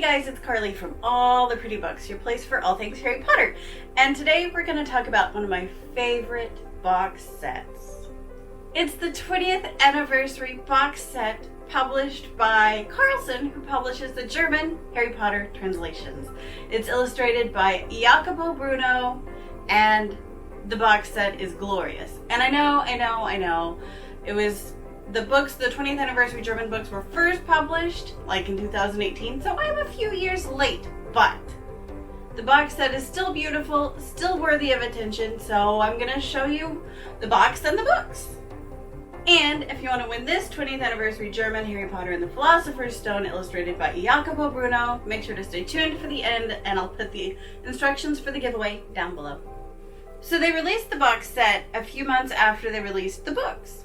Hey guys, it's Carly from All the Pretty Books, your place for all things Harry Potter. And today we're going to talk about one of my favorite box sets. It's the 20th anniversary box set published by Carlsen, who publishes the German Harry Potter translations. It's illustrated by Jacopo Bruno, and the box set is glorious. And I know, it was the books, the 20th anniversary German books were first published like in 2018, so I'm a few years late, but the box set is still beautiful, still worthy of attention, so I'm gonna show you the box and the books. And if you want to win this 20th anniversary German Harry Potter and the Philosopher's Stone illustrated by Jacopo Bruno, make sure to stay tuned for the end, and I'll put the instructions for the giveaway down below. So they released the box set a few months after they released the books.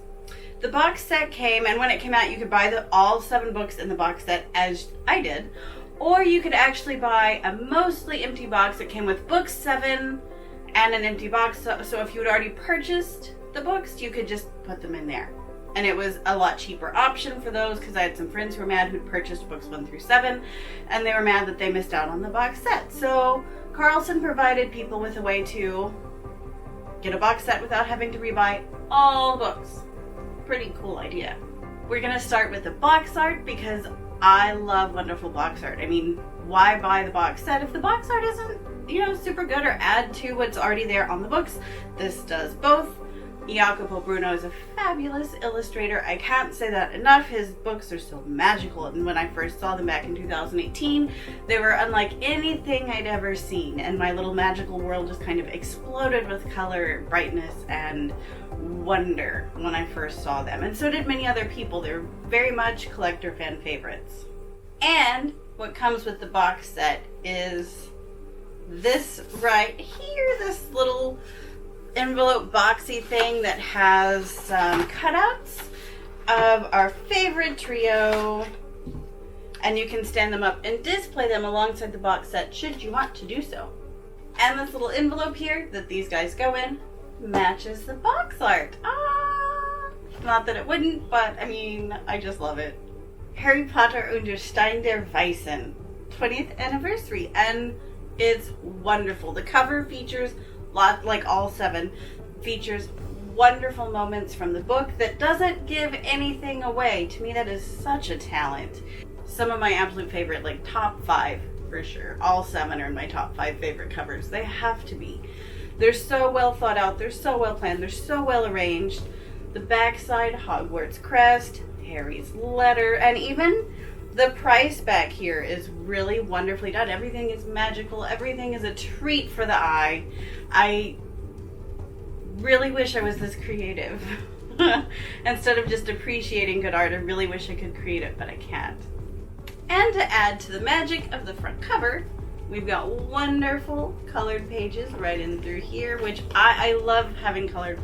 The box set came, and when it came out, you could buy all 7 books in the box set, as I did, or you could actually buy a mostly empty box that came with book 7 and an empty box. So if you had already purchased the books, you could just put them in there. And it was a lot cheaper option for those, because I had some friends who were mad who'd purchased books 1 through 7, and they were mad that they missed out on the box set. So Carlsen provided people with a way to get a box set without having to rebuy all books. Pretty cool idea. We're gonna start with the box art because I love wonderful box art. I mean, why buy the box set if the box art isn't, super good or add to what's already there on the books? This does both. Jacopo Bruno is a fabulous illustrator. I can't say that enough. His books are so magical, and when I first saw them back in 2018, they were unlike anything I'd ever seen, and my little magical world just kind of exploded with color, brightness, and wonder when I first saw them. And so did many other people. They're very much collector fan favorites. And what comes with the box set is this right here, this little envelope boxy thing that has some cutouts of our favorite trio, and you can stand them up and display them alongside the box set should you want to do so. And this little envelope here that these guys go in matches the box art. Not that it wouldn't, but I mean, I just love it. Harry Potter und der Stein der Weisen, 20th anniversary, and it's wonderful. The cover features like all 7, features wonderful moments from the book that doesn't give anything away. To me, that is such a talent. Some of my absolute favorite, like top 5 for sure. All 7 are in my top 5 favorite covers. They have to be. They're so well thought out. They're so well planned. They're so well arranged. The backside, Hogwarts crest, Harry's letter, and even the price back here is really wonderfully done. Everything is magical. Everything is a treat for the eye. I really wish I was this creative. Instead of just appreciating good art, I really wish I could create it, but I can't. And to add to the magic of the front cover, we've got wonderful colored pages right in through here, which I love having colored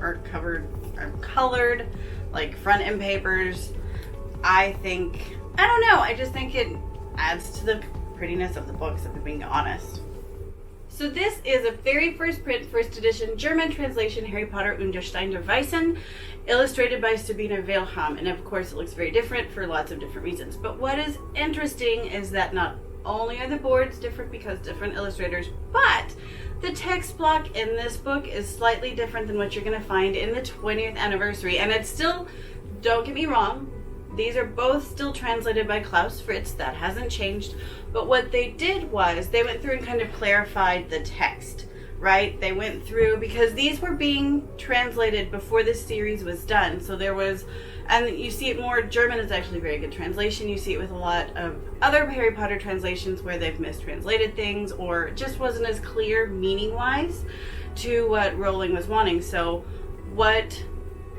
like front end papers. I just think it adds to the prettiness of the books, if I'm being honest. So this is a very first print, first edition German translation Harry Potter und der Stein der Weisen, illustrated by Sabina Wehlham, and of course it looks very different for lots of different reasons. But what is interesting is that not only are the boards different because different illustrators, but the text block in this book is slightly different than what you're going to find in the 20th anniversary. And it's still, don't get me wrong, these are both still translated by Klaus Fritz. That hasn't changed. But what they did was they went through and kind of clarified the text, right? They went through, because these were being translated before this series was done. So there was, and you see it more, German is actually a very good translation. You see it with a lot of other Harry Potter translations where they've mistranslated things or it just wasn't as clear meaning-wise to what Rowling was wanting. So what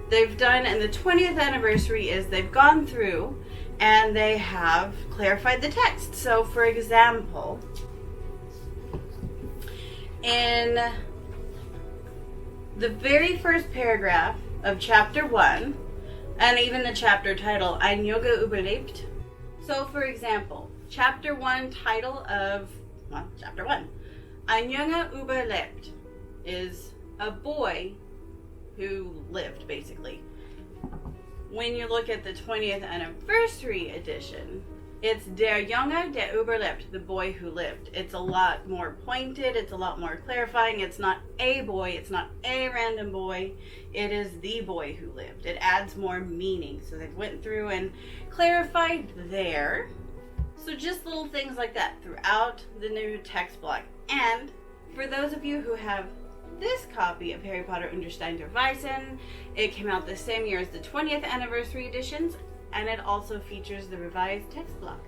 they've done in the 20th anniversary is they've gone through and they have clarified the text. So for example, in the very first paragraph of chapter 1, and even the chapter title, Ein Junge überlebt. So for example, chapter 1 title of, chapter 1, Ein Junge überlebt is a boy who lived, basically. When you look at the 20th anniversary edition, It's Der Junge, der überlebt, the boy who lived. It's a lot more pointed, it's a lot more clarifying. It's not a boy, it's not a random boy, it is the boy who lived. It adds more meaning. So they went through and clarified there. So just little things like that throughout the new text block. And for those of you who have this copy of Harry Potter und der Stein der Weisen, it came out the same year as the 20th anniversary editions, and it also features the revised text block.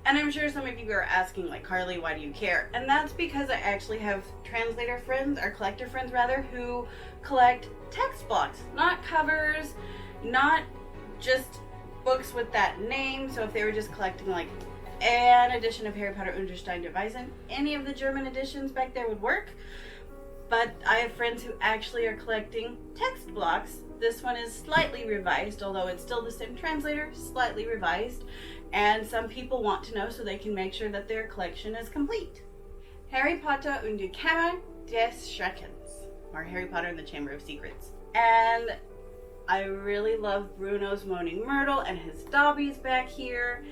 And I'm sure some of you are asking, like, Carly, why do you care? And that's because I actually have translator friends, or collector friends rather, who collect text blocks, not covers, not just books with that name. So if they were just collecting like an edition of Harry Potter und der Stein der Weisen, any of the German editions back there would work. But I have friends who actually are collecting text blocks. This one is slightly revised, although it's still the same translator, slightly revised. And some people want to know so they can make sure that their collection is complete. Harry Potter und die Kammer des Schreckens, or Harry Potter and the Chamber of Secrets. And I really love Bruno's Moaning Myrtle, and his Dobby's back here.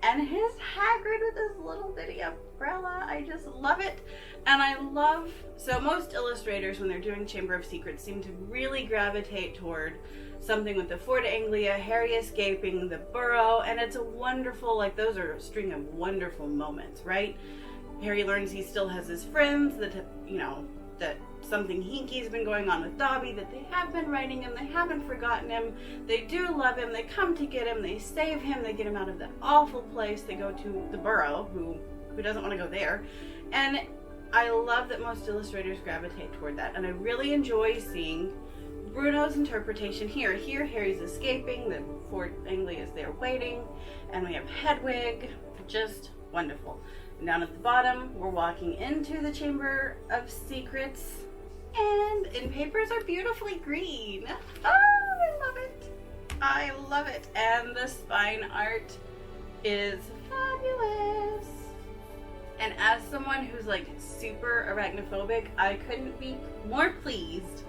And his Hagrid with his little bitty umbrella. I just love it. And I love, so most illustrators when they're doing Chamber of Secrets seem to really gravitate toward something with the Ford Anglia, Harry escaping, the burrow, and it's a wonderful, like those are a string of wonderful moments, right? Harry learns he still has his friends, that, you know, that something hinky's been going on with Dobby, that they have been writing him, they haven't forgotten him, they do love him, they come to get him, they save him, they get him out of that awful place, they go to the burrow, who doesn't want to go there, and I love that most illustrators gravitate toward that, and I really enjoy seeing Bruno's interpretation here. Here, Harry's escaping, the Fort Anglia is there waiting, and we have Hedwig, just wonderful. And down at the bottom, we're walking into the Chamber of Secrets, and in papers are beautifully green. Oh, I love it. I love it. And the spine art is fabulous. And as someone who's like super arachnophobic, I couldn't be more pleased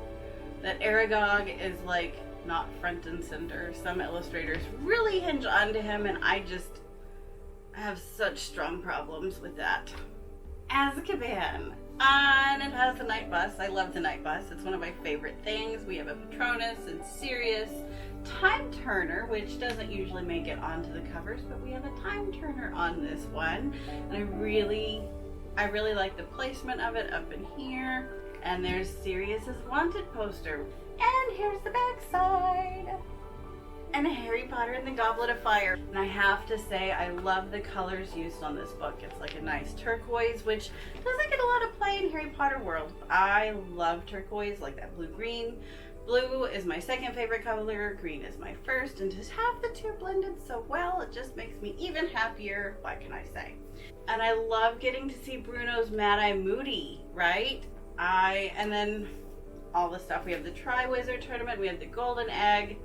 that Aragog is like not front and center. Some illustrators really hinge onto him, and I just have such strong problems with that. Azkaban. And it has the night bus. I love the night bus. It's one of my favorite things. We have a Patronus and Sirius. Time Turner, which doesn't usually make it onto the covers, but we have a Time Turner on this one. And I really like the placement of it up in here. And there's Sirius's wanted poster. And here's the back side. And Harry Potter and the Goblet of Fire. And I have to say, I love the colors used on this book. It's like a nice turquoise, which doesn't get a lot of play in Harry Potter world. I love turquoise, like that blue-green. Blue is my second favorite color, green is my first, and to have the two blended so well, it just makes me even happier. What can I say? And I love getting to see Bruno's Mad-Eye Moody, right? And then all the stuff. We have the Triwizard Tournament, we have the Golden Egg.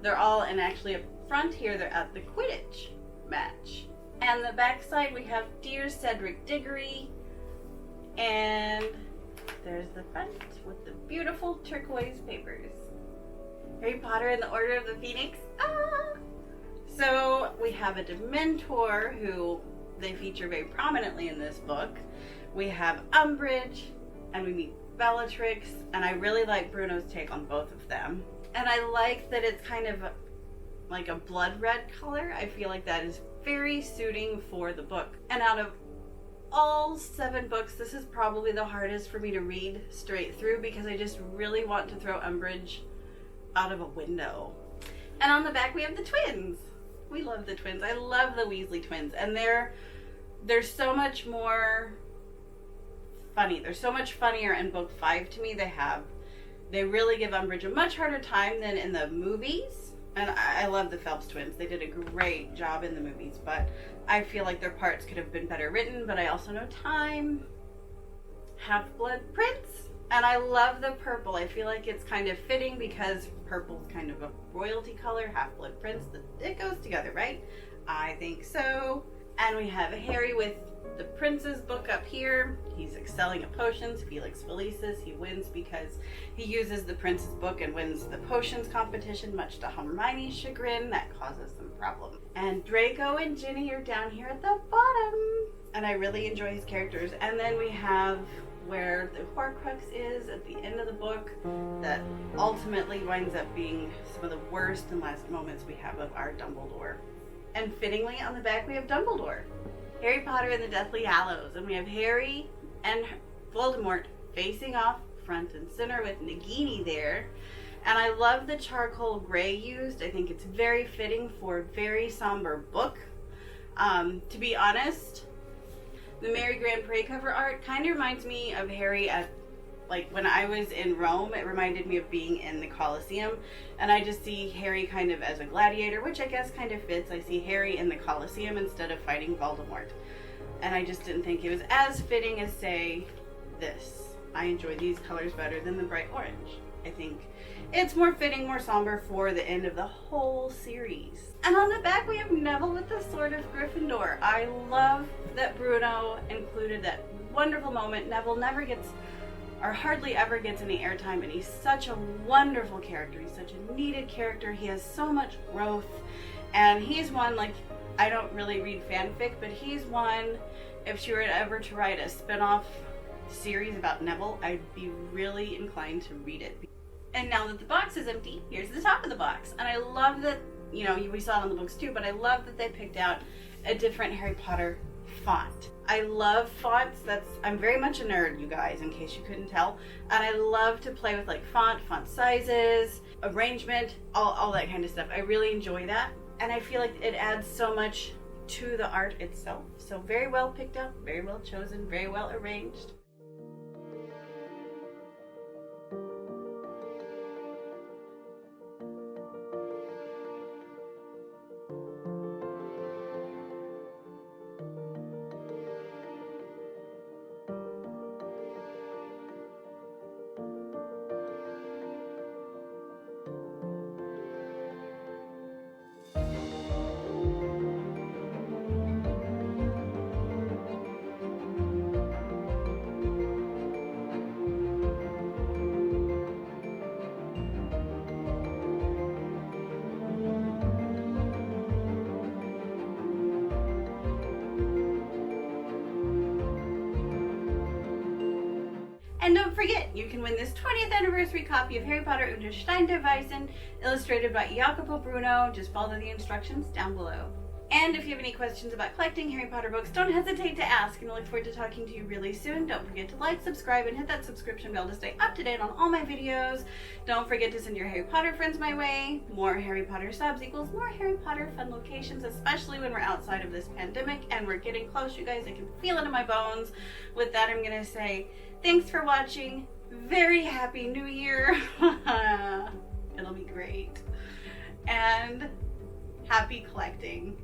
They're all, and actually up front here, they're at the Quidditch match. And the back side, we have Dear Cedric Diggory. And there's the front with the beautiful turquoise papers. Harry Potter and the Order of the Phoenix. Ah! So we have a Dementor who they feature very prominently in this book. We have Umbridge, and we meet Bellatrix, and I really like Bruno's take on both of them. And I like that it's kind of like a blood red color. I feel like that is very suiting for the book. And out of all 7 books, this is probably the hardest for me to read straight through because I just really want to throw Umbridge out of a window. And on the back we have the twins. We love the twins. I love the Weasley twins. And they're so much more funny. They're so much funnier in book 5 to me. They really give Umbridge a much harder time than in the movies. And I love the Phelps twins. They did a great job in the movies, but I feel like their parts could have been better written, but I also know time. Half-Blood Prince. And I love the purple. I feel like it's kind of fitting because purple's kind of a royalty color. Half-Blood Prince, it goes together, right? I think so. And we have Harry with the Prince's book up here. He's excelling at potions. Felix Felicis. He wins because he uses the Prince's book and wins the potions competition, much to Hermione's chagrin. That causes some problems. And Draco and Ginny are down here at the bottom. And I really enjoy his characters. And then we have where the Horcrux is at the end of the book that ultimately winds up being some of the worst and last moments we have of our Dumbledore. And fittingly, on the back we have Dumbledore. Harry Potter and the Deathly Hallows. And we have Harry and Voldemort facing off front and center with Nagini there. And I love the charcoal gray used. I think it's very fitting for a very somber book. To be honest, the Mary Grand Pré cover art kind of reminds me of Harry at, like, when I was in Rome. It reminded me of being in the Colosseum, and I just see Harry kind of as a gladiator, which I guess kind of fits. I see Harry in the Colosseum instead of fighting Voldemort, and I just didn't think it was as fitting as, say, this. I enjoy these colors better than the bright orange. I think it's more fitting, more somber for the end of the whole series. And on the back we have Neville with the Sword of Gryffindor. I love that Bruno included that wonderful moment. Neville never gets, or hardly ever gets, any airtime, and he's such a wonderful character. He's such a needed character. He has so much growth, and he's one, like, I don't really read fanfic, but he's one, if she were ever to write a spin-off series about Neville, I'd be really inclined to read it. And now that the box is empty, here's the top of the box. And I love that, you know, we saw it on the books too, but I love that they picked out a different Harry Potter font. I love fonts. I'm very much a nerd, you guys, in case you couldn't tell. And I love to play with, like, font sizes, arrangement, all that kind of stuff. I really enjoy that. And I feel like it adds so much to the art itself. So very well picked up, very well chosen, very well arranged. And don't forget, you can win this 20th anniversary copy of Harry Potter und der Stein der Weisen, illustrated by Jacopo Bruno. Just follow the instructions down below. And if you have any questions about collecting Harry Potter books, don't hesitate to ask, and I look forward to talking to you really soon. Don't forget to like, subscribe, and hit that subscription bell to stay up to date on all my videos. Don't forget to send your Harry Potter friends my way. More Harry Potter subs equals more Harry Potter fun locations, especially when we're outside of this pandemic, and we're getting close, you guys. I can feel it in my bones. With that, I'm gonna say thanks for watching. Very happy New Year. It'll be great. And happy collecting.